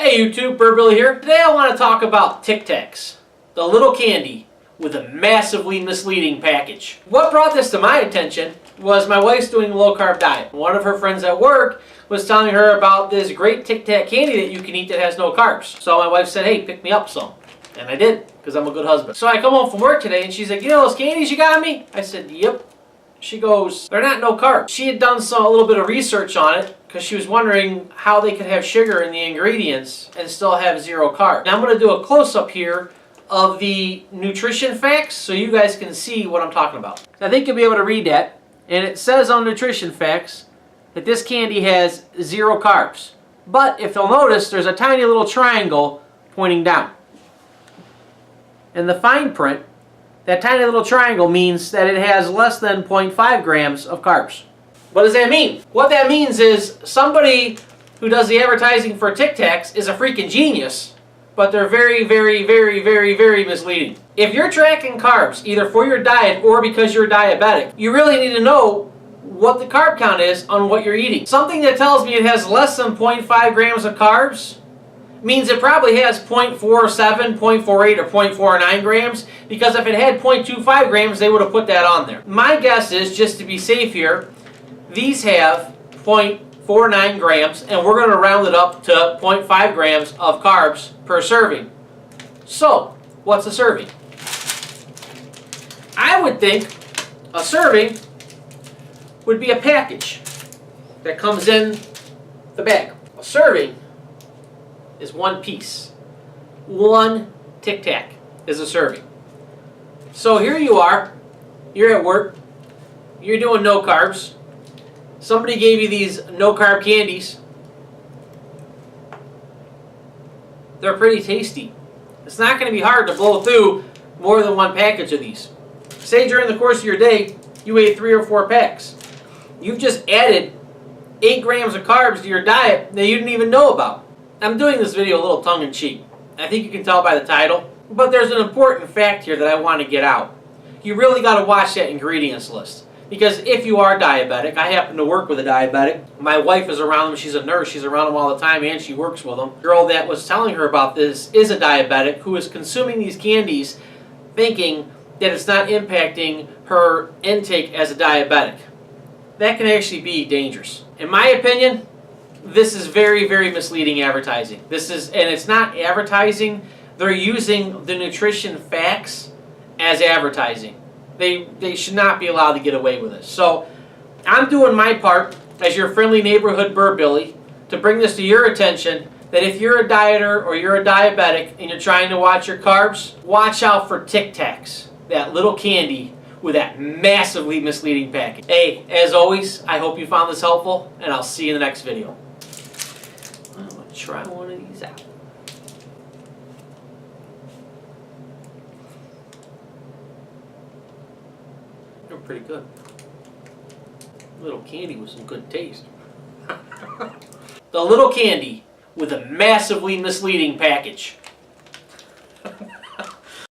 Hey YouTube, Billy here. Today I want to talk about Tic Tacs, the little candy with a massively misleading package. What brought this to my attention was my wife's doing a low carb diet. One of her friends at work was telling her about this great Tic Tac candy that you can eat that has no carbs. So my wife said, hey, pick me up some. And I did, because I'm a good husband. So I come home from work today and she's like, you know those candies you got me? I said, yep. She goes, they're not no carb. She had done a little bit of research on it because she was wondering how they could have sugar in the ingredients and still have zero carb. Now I'm going to do a close-up here of the nutrition facts so you guys can see what I'm talking about. I think you'll be able to read that. And it says on nutrition facts that this candy has zero carbs. But if you'll notice, there's a tiny little triangle pointing down. In the fine print, that tiny little triangle means that it has less than 0.5 grams of carbs. What does that mean? What that means is somebody who does the advertising for Tic Tacs is a freaking genius, but they're very, very, very, very, very misleading. If you're tracking carbs, either for your diet or because you're diabetic, you really need to know what the carb count is on what you're eating. Something that tells me it has less than 0.5 grams of carbs means it probably has 0.47, 0.48, or 0.49 grams, because if it had 0.25 grams, they would have put that on there. My guess is, just to be safe here, these have 0.49 grams, and we're going to round it up to 0.5 grams of carbs per serving. So, what's a serving? I would think a serving would be a package that comes in the bag. A serving is one piece. One Tic Tac is a serving. So here you are, you're at work, you're doing no carbs. Somebody gave you these no carb candies. They're pretty tasty. It's not going to be hard to blow through more than one package of these. Say during the course of your day, you ate 3 or 4 packs. You've just added 8 grams of carbs to your diet that you didn't even know about. I'm doing this video a little tongue-in-cheek. I think you can tell by the title. But there's an important fact here that I want to get out. You really got to watch that ingredients list. Because if you are diabetic, I happen to work with a diabetic. My wife is around them. She's a nurse. She's around them all the time, and she works with them. The girl that was telling her about this is a diabetic who is consuming these candies thinking that it's not impacting her intake as a diabetic. That can actually be dangerous. In my opinion, this is very, very misleading advertising. And it's not advertising. They're using the nutrition facts as advertising. They should not be allowed to get away with this. So I'm doing my part as your friendly neighborhood Billy to bring this to your attention that if you're a dieter or you're a diabetic and you're trying to watch your carbs, watch out for Tic Tacs, that little candy with that massively misleading package. Hey, as always, I hope you found this helpful, and I'll see you in the next video. I'm going to try one of these out. They're pretty good. Little candy with some good taste. The little candy with a massively misleading package.